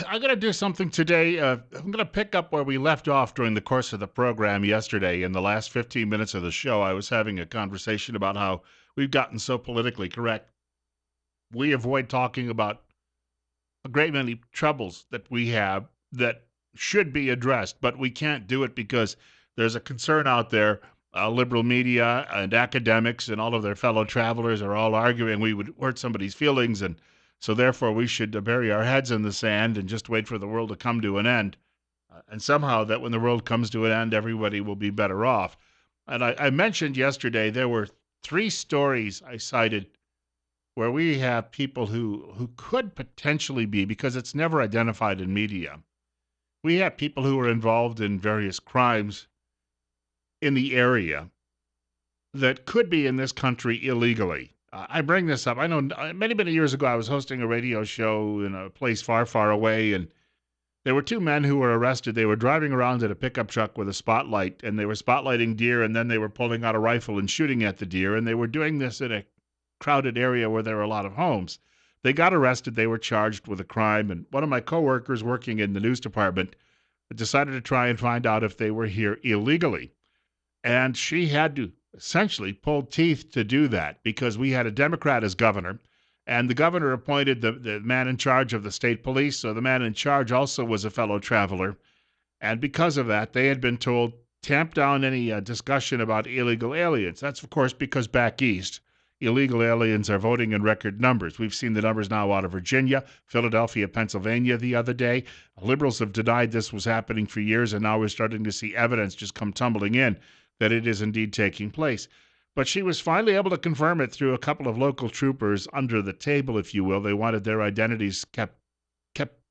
I'm going to do something today. I'm going to pick up where we left off during the course of the program yesterday. In the last 15 minutes of the show, I was having a conversation about how we've gotten so politically correct. We avoid talking about a great many troubles that we have that should be addressed, but we can't do it because there's a concern out there. Liberal media and academics and all of their fellow travelers are all arguing we would hurt somebody's feelings, and so therefore we should bury our heads in the sand and just wait for the world to come to an end. And somehow that when the world comes to an end, everybody will be better off. And I mentioned yesterday there were three stories I cited where we have people who could potentially be, because it's never identified in media. We have people who are involved in various crimes in the area that could be in this country illegally. I bring this up. I know many, many years ago I was hosting a radio show in a place far, far away, and there were two men who were arrested. They were driving around in a pickup truck with a spotlight, and they were spotlighting deer, and then they were pulling out a rifle and shooting at the deer, and they were doing this in a crowded area where there were a lot of homes. They got arrested. They were charged with a crime, and one of my coworkers working in the news department decided to try and find out if they were here illegally. And she had to essentially pull teeth to do that because we had a Democrat as governor, and the governor appointed the man in charge of the state police. So the man in charge also was a fellow traveler. And because of that, they had been told, tamp down any discussion about illegal aliens. That's, of course, because back east, illegal aliens are voting in record numbers. We've seen the numbers now out of Virginia, Philadelphia, Pennsylvania the other day. Liberals have denied this was happening for years, and now we're starting to see evidence just come tumbling in that it is indeed taking place. But she was finally able to confirm it through a couple of local troopers under the table, if you will. They wanted their identities kept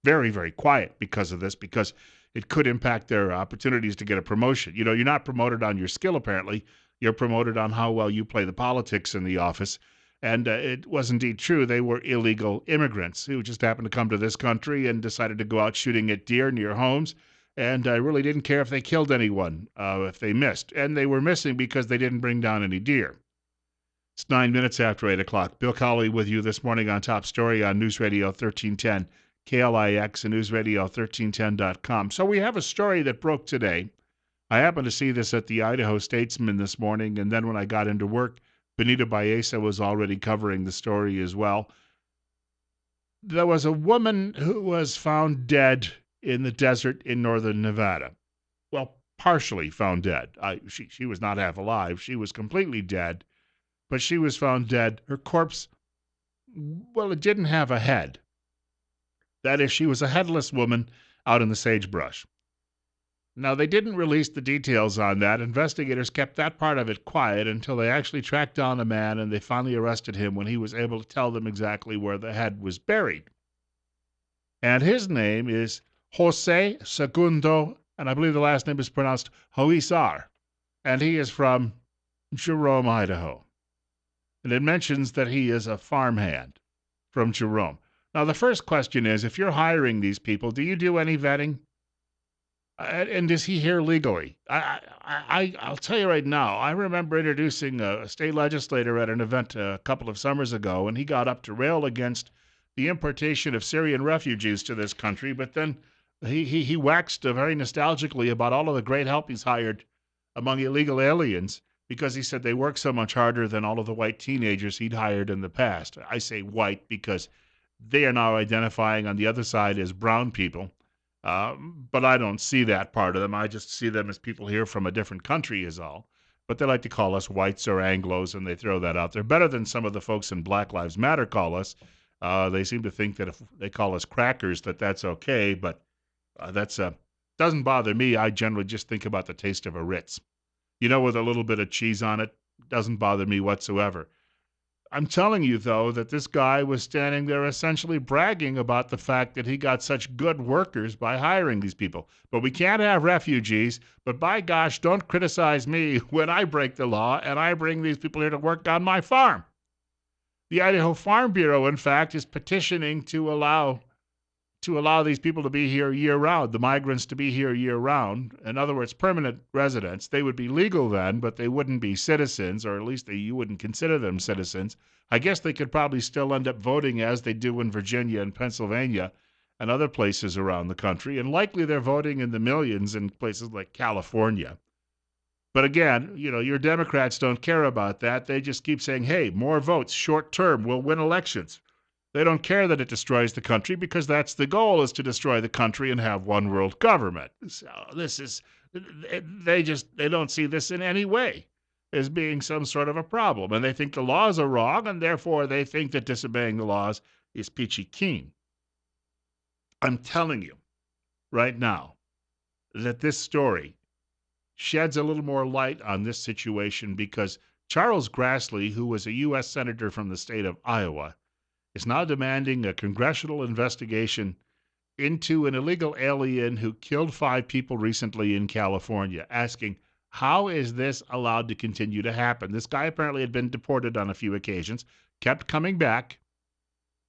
very, very quiet because of this, because it could impact their opportunities to get a promotion. You know, you're not promoted on your skill, apparently. You're promoted on how well you play the politics in the office. And it was indeed true. They were illegal immigrants who just happened to come to this country and decided to go out shooting at deer near homes. And I really didn't care if they killed anyone, if they missed. And they were missing because they didn't bring down any deer. It's 9 minutes after 8 o'clock. Bill Colley with you this morning on Top Story on News Radio 1310, KLIX, and newsradio1310.com. So we have a story that broke today. I happened to see this at the Idaho Statesman this morning, and then when I got into work, Benita Baeza was already covering the story as well. There was a woman who was found dead in the desert in northern Nevada. Well, partially found dead. She was not half alive. She was completely dead, but she was found dead. Her corpse, well, it didn't have a head. That is, she was a headless woman out in the sagebrush. Now, they didn't release the details on that. Investigators kept that part of it quiet until they actually tracked down a man, and they finally arrested him when he was able to tell them exactly where the head was buried. And his name is Jose Segundo, and I believe the last name is pronounced Huizar, and he is from Jerome, Idaho. And it mentions that he is a farmhand from Jerome. Now, the first question is, if you're hiring these people, do you do any vetting? And is he here legally? I'll tell you right now, I remember introducing a state legislator at an event a couple of summers ago, and he got up to rail against the importation of Syrian refugees to this country, but then he waxed very nostalgically about all of the great help he's hired among illegal aliens because he said they work so much harder than all of the white teenagers he'd hired in the past. I say white because they are now identifying on the other side as brown people. But I don't see that part of them. I just see them as people here from a different country is all. But they like to call us whites or Anglos, and they throw that out there. Better than some of the folks in Black Lives Matter call us. They seem to think that if they call us crackers, that's okay. But that's doesn't bother me. I generally just think about the taste of a Ritz. You know, with a little bit of cheese on it. Doesn't bother me whatsoever. I'm telling you, though, that this guy was standing there essentially bragging about the fact that he got such good workers by hiring these people. But we can't have refugees. But by gosh, don't criticize me when I break the law and I bring these people here to work on my farm. The Idaho Farm Bureau, in fact, is petitioning to allow these people to be here year-round, the migrants to be here year-round. In other words, permanent residents. They would be legal then, but they wouldn't be citizens, or at least you wouldn't consider them citizens. I guess they could probably still end up voting as they do in Virginia and Pennsylvania, and other places around the country, and likely they're voting in the millions in places like California. But again, your Democrats don't care about that. They just keep saying, hey, more votes, short term, we'll win elections. They don't care that it destroys the country because that's the goal, is to destroy the country and have one world government. So they don't see this in any way as being some sort of a problem. And they think the laws are wrong, and therefore they think that disobeying the laws is peachy keen. I'm telling you right now that this story sheds a little more light on this situation because Charles Grassley, who was a U.S. Senator from the state of Iowa, is now demanding a congressional investigation into an illegal alien who killed 5 people recently in California, asking, how is this allowed to continue to happen? This guy apparently had been deported on a few occasions, kept coming back.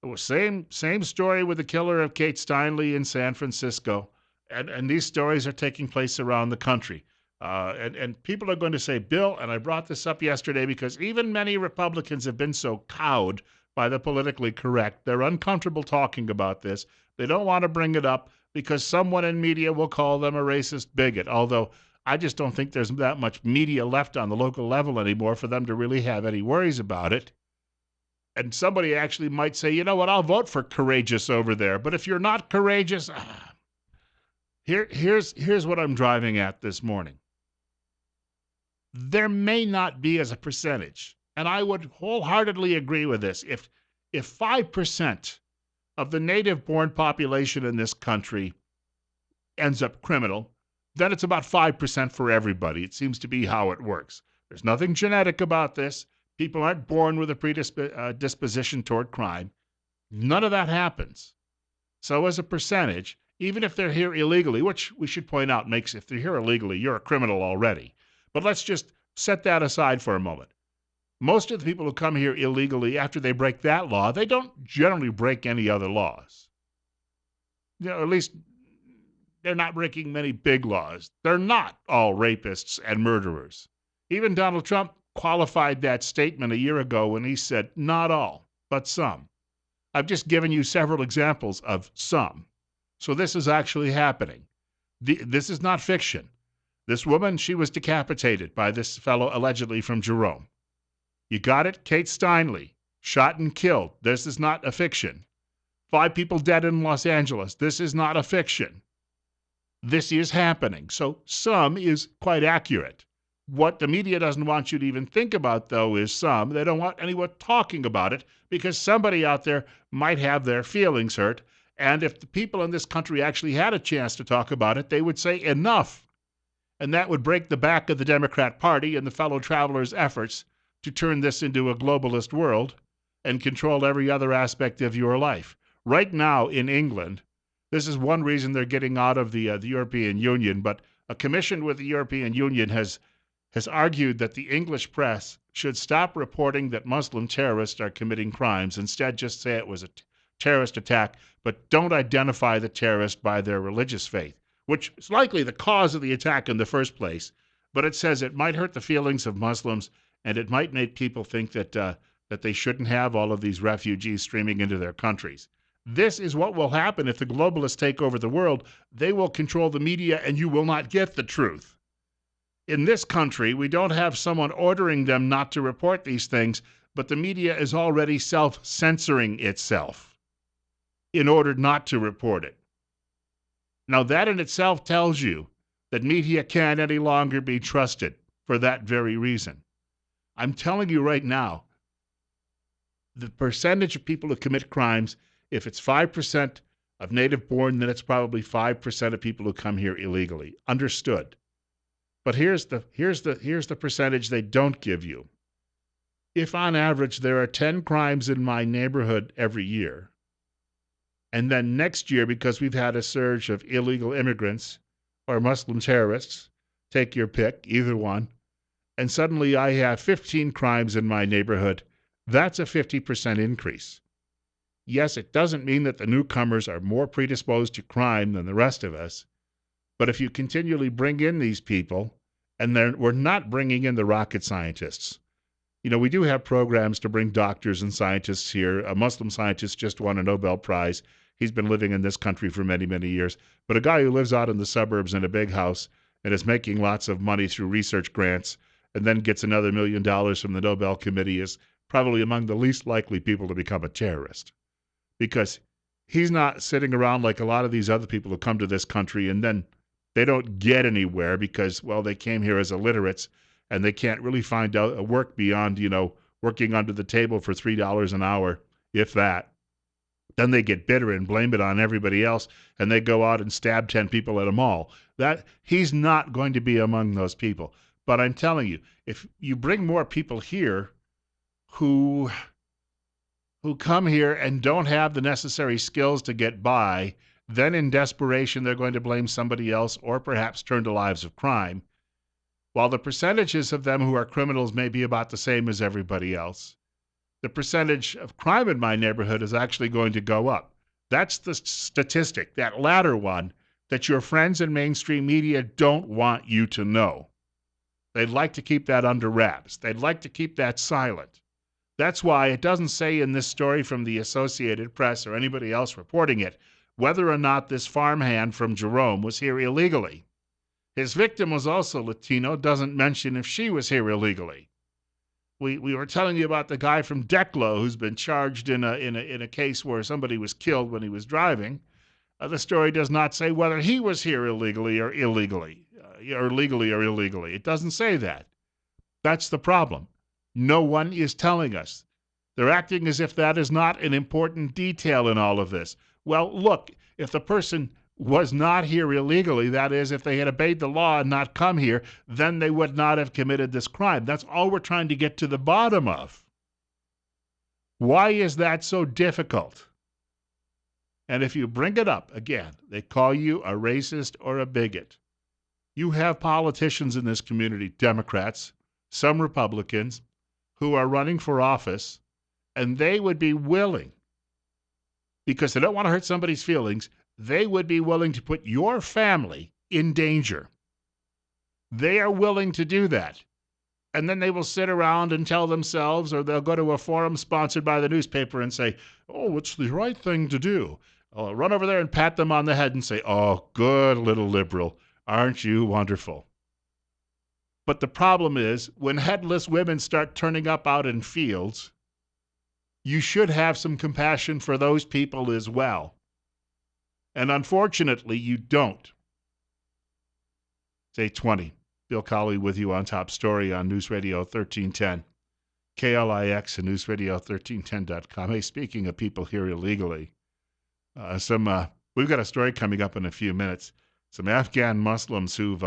It was same story with the killer of Kate Steinle in San Francisco. And these stories are taking place around the country. And people are going to say, Bill, and I brought this up yesterday because even many Republicans have been so cowed by the politically correct. They're uncomfortable talking about this. They don't want to bring it up because someone in media will call them a racist bigot, although I just don't think there's that much media left on the local level anymore for them to really have any worries about it. And somebody actually might say, you know what, I'll vote for courageous over there. But if you're not courageous, here's what I'm driving at this morning. There may not be as a percentage, and I would wholeheartedly agree with this, if 5% of the native-born population in this country ends up criminal, then it's about 5% for everybody. It seems to be how it works. There's nothing genetic about this. People aren't born with a predisposition toward crime. None of that happens. So as a percentage, even if they're here illegally, which we should point out makes, if they're here illegally, you're a criminal already. But let's just set that aside for a moment. Most of the people who come here illegally, after they break that law, they don't generally break any other laws. At least they're not breaking many big laws. They're not all rapists and murderers. Even Donald Trump qualified that statement a year ago when he said, not all, but some. I've just given you several examples of some. So this is actually happening. This is not fiction. This woman, she was decapitated by this fellow allegedly from Jerome. You got it? Kate Steinle, shot and killed. This is not a fiction. 5 people dead in Los Angeles. This is not a fiction. This is happening. So some is quite accurate. What the media doesn't want you to even think about, though, is some. They don't want anyone talking about it because somebody out there might have their feelings hurt. And if the people in this country actually had a chance to talk about it, they would say enough. And that would break the back of the Democrat Party and the fellow travelers' efforts to turn this into a globalist world and control every other aspect of your life. Right now in England, this is one reason they're getting out of the European Union, but a commission with the European Union has argued that the English press should stop reporting that Muslim terrorists are committing crimes. Instead, just say it was a terrorist attack, but don't identify the terrorist by their religious faith, which is likely the cause of the attack in the first place. But it says it might hurt the feelings of Muslims, and it might make people think that they shouldn't have all of these refugees streaming into their countries. This is what will happen if the globalists take over the world. They will control the media, and you will not get the truth. In this country, we don't have someone ordering them not to report these things, but the media is already self-censoring itself in order not to report it. Now, that in itself tells you that media can't any longer be trusted for that very reason. I'm telling you right now, the percentage of people who commit crimes, if it's 5% of native-born, then it's probably 5% of people who come here illegally. Understood. But here's the percentage they don't give you. If on average there are 10 crimes in my neighborhood every year, and then next year, because we've had a surge of illegal immigrants or Muslim terrorists, take your pick, either one, and suddenly I have 15 crimes in my neighborhood, that's a 50% increase. Yes, it doesn't mean that the newcomers are more predisposed to crime than the rest of us, but if you continually bring in these people, and then we're not bringing in the rocket scientists. We do have programs to bring doctors and scientists here. A Muslim scientist just won a Nobel Prize. He's been living in this country for many, many years. But a guy who lives out in the suburbs in a big house and is making lots of money through research grants and then gets another $1 million from the Nobel Committee is probably among the least likely people to become a terrorist, because he's not sitting around like a lot of these other people who come to this country and then they don't get anywhere because, well, they came here as illiterates and they can't really find out a work beyond, working under the table for $3 an hour, if that. Then they get bitter and blame it on everybody else, and they go out and stab 10 people at a mall. That he's not going to be among those people. But I'm telling you, if you bring more people here who come here and don't have the necessary skills to get by, then in desperation they're going to blame somebody else or perhaps turn to lives of crime. While the percentages of them who are criminals may be about the same as everybody else, the percentage of crime in my neighborhood is actually going to go up. That's the statistic, that latter one, that your friends in mainstream media don't want you to know. They'd like to keep that under wraps. They'd like to keep that silent. That's why it doesn't say in this story from the Associated Press or anybody else reporting it whether or not this farmhand from Jerome was here illegally. His victim was also Latino, doesn't mention if she was here illegally. We were telling you about the guy from Declo who's been charged in a case where somebody was killed when he was driving. The story does not say whether he was here illegally or illegally, or legally or illegally. It doesn't say that. That's the problem. No one is telling us. They're acting as if that is not an important detail in all of this. Well, look, if the person was not here illegally, that is, if they had obeyed the law and not come here, then they would not have committed this crime. That's all we're trying to get to the bottom of. Why is that so difficult? And if you bring it up, again, they call you a racist or a bigot. You have politicians in this community, Democrats, some Republicans, who are running for office, and they would be willing, because they don't want to hurt somebody's feelings, they would be willing to put your family in danger. They are willing to do that. And then they will sit around and tell themselves, or they'll go to a forum sponsored by the newspaper and say, oh, it's the right thing to do. I'll run over there and pat them on the head and say, oh, good little liberal. Aren't you wonderful? But the problem is, when headless women start turning up out in fields, you should have some compassion for those people as well. And unfortunately, you don't. It's 8:20. Bill Colley with you on Top Story on News Radio 1310. KLIX and newsradio1310.com. Hey, speaking of people here illegally, we've got a story coming up in a few minutes. Some Afghan Muslims who've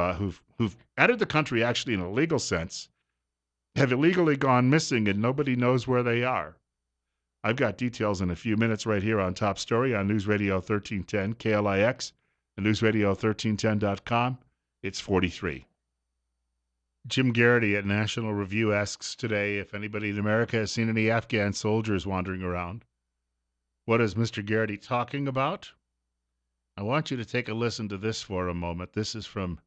entered the country actually in a legal sense have illegally gone missing and nobody knows where they are. I've got details in a few minutes right here on Top Story on News Radio 1310, KLIX, and newsradio1310.com. It's 43. Jim Garrity at National Review asks today if anybody in America has seen any Afghan soldiers wandering around. What is Mr. Garrity talking about? I want you to take a listen to this for a moment. This is from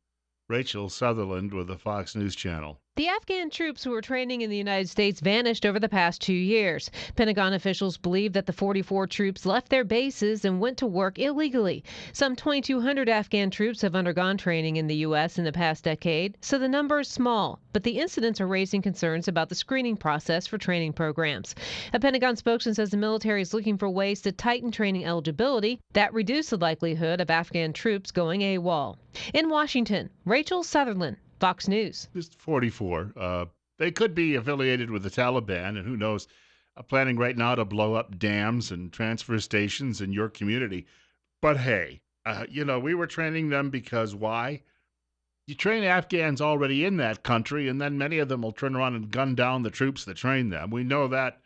Rachel Sutherland with the Fox News Channel. The Afghan troops who were training in the United States vanished over the past 2 years. Pentagon officials believe that the 44 troops left their bases and went to work illegally. Some 2,200 Afghan troops have undergone training in the U.S. in the past decade, so the number is small. But the incidents are raising concerns about the screening process for training programs. A Pentagon spokesman says the military is looking for ways to tighten training eligibility that reduce the likelihood of Afghan troops going AWOL. In Washington, Rachel Sutherland, Fox News. Just 44. They could be affiliated with the Taliban, and who knows, planning right now to blow up dams and transfer stations in your community. But hey, we were training them because why? You train Afghans already in that country, and then many of them will turn around and gun down the troops that train them. We know that.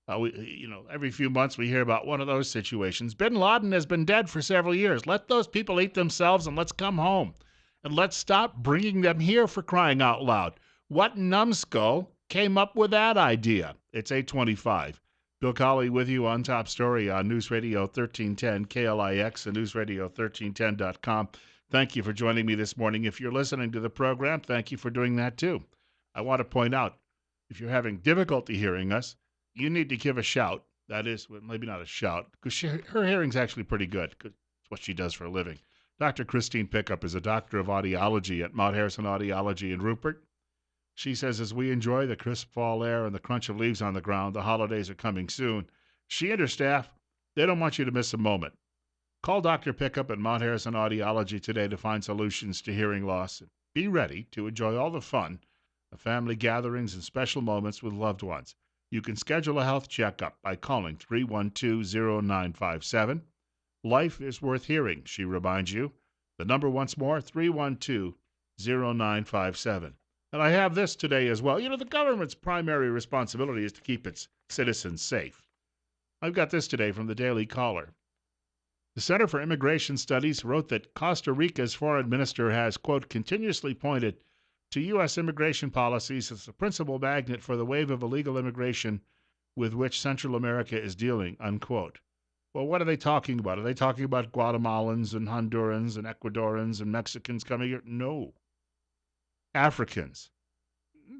Every few months we hear about one of those situations. Bin Laden has been dead for several years. Let those people eat themselves and let's come home. And let's stop bringing them here for crying out loud. What numbskull came up with that idea? It's 8:25. Bill Colley with you on Top Story on News Radio 1310, KLIX, and newsradio1310.com. Thank you for joining me this morning. If you're listening to the program, thank you for doing that too. I want to point out, if you're having difficulty hearing us, you need to give a shout. That is, well, maybe not a shout, because her hearing's actually pretty good, because it's what she does for a living. Dr. Christine Pickup is a doctor of audiology at Mount Harrison Audiology in Rupert. She says, as we enjoy the crisp fall air and the crunch of leaves on the ground, the holidays are coming soon. She and her staff, they don't want you to miss a moment. Call Dr. Pickup at Mount Harrison Audiology today to find solutions to hearing loss. Be ready to enjoy all the fun of family gatherings and special moments with loved ones. You can schedule a health checkup by calling 312-0957. Life is worth hearing, she reminds you. The number once more, 312-0957. And I have this today as well. The government's primary responsibility is to keep its citizens safe. I've got this today from the Daily Caller. The Center for Immigration Studies wrote that Costa Rica's foreign minister has, quote, continuously pointed to U.S. immigration policies as the principal magnet for the wave of illegal immigration with which Central America is dealing, unquote. Well, what are they talking about? Are they talking about Guatemalans and Hondurans and Ecuadorians and Mexicans coming here? No. Africans,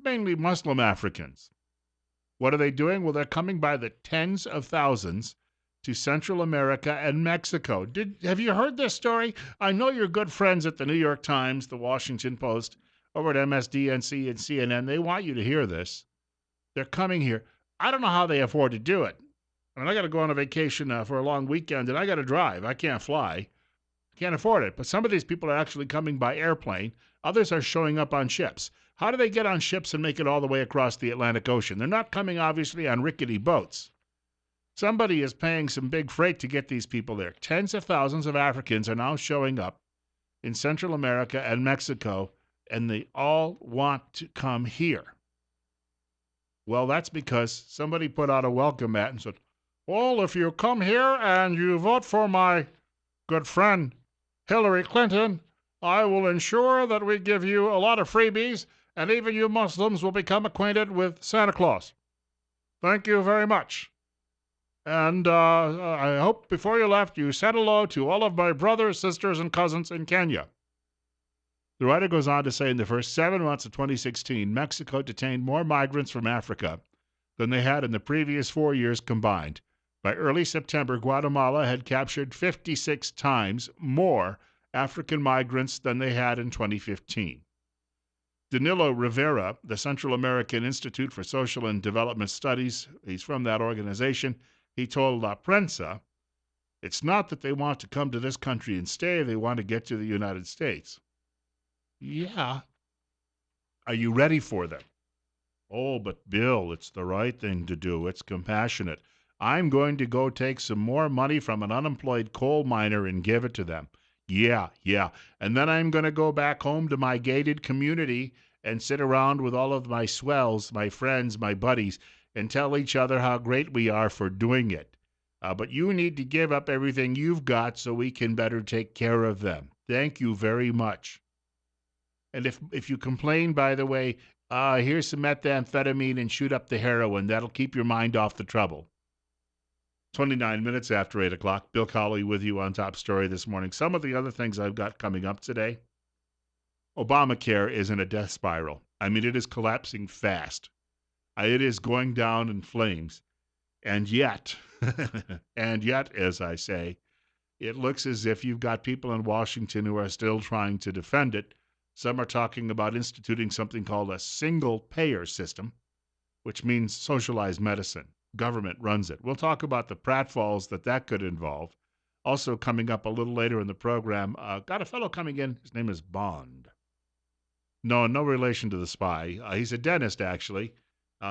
mainly Muslim Africans. What are they doing? Well, they're coming by the tens of thousands to Central America and Mexico. Have you heard this story? I know your good friends at the New York Times, the Washington Post, over at MSDNC and CNN. They want you to hear this. They're coming here. I don't know how they afford to do it. I mean, I got to go on a vacation for a long weekend, and I got to drive. I can't fly. I can't afford it. But some of these people are actually coming by airplane. Others are showing up on ships. How do they get on ships and make it all the way across the Atlantic Ocean? They're not coming, obviously, on rickety boats. Somebody is paying some big freight to get these people there. Tens of thousands of Africans are now showing up in Central America and Mexico, and they all want to come here. Well, that's because somebody put out a welcome mat and said, well, if you come here and you vote for my good friend Hillary Clinton, I will ensure that we give you a lot of freebies, and even you Muslims will become acquainted with Santa Claus. Thank you very much. And I hope before you left, you said hello to all of my brothers, sisters, and cousins in Kenya. The writer goes on to say in the first 7 months of 2016, Mexico detained more migrants from Africa than they had in the previous 4 years combined. By early September, Guatemala had captured 56 times more African migrants than they had in 2015. Danilo Rivera, the Central American Institute for Social and Development Studies, he's from that organization, he told La Prensa, it's not that they want to come to this country and stay, they want to get to the United States. Yeah. Are you ready for them? Oh, but Bill, it's the right thing to do. It's compassionate. I'm going to go take some more money from an unemployed coal miner and give it to them. Yeah. And then I'm going to go back home to my gated community and sit around with all of my swells, my friends, my buddies, and tell each other how great we are for doing it. But you need to give up everything you've got so we can better take care of them. Thank you very much. And if you complain, by the way, here's some methamphetamine and shoot up the heroin. That'll keep your mind off the trouble. 29 minutes after 8 o'clock. Bill Colley with you on Top Story this morning. Some of the other things I've got coming up today. Obamacare is in a death spiral. I mean, it is collapsing fast. It is going down in flames. And yet, as I say, it looks as if you've got people in Washington who are still trying to defend it. Some are talking about instituting something called a single-payer system, which means socialized medicine. Government runs it. We'll talk about the pratfalls that could involve. Also coming up a little later in the program, got a fellow coming in. His name is Bond. No relation to the spy. He's a dentist, actually.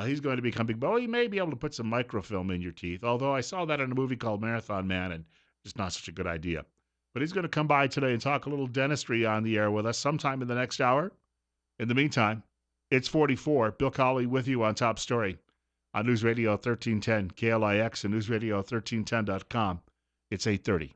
He's going to be coming. Well, he may be able to put some microfilm in your teeth, although I saw that in a movie called Marathon Man, and it's not such a good idea. But he's going to come by today and talk a little dentistry on the air with us sometime in the next hour. In the meantime, it's 44. Bill Colley with you on Top Story on News Radio 1310, KLIX, and NewsRadio1310.com. It's 8:30.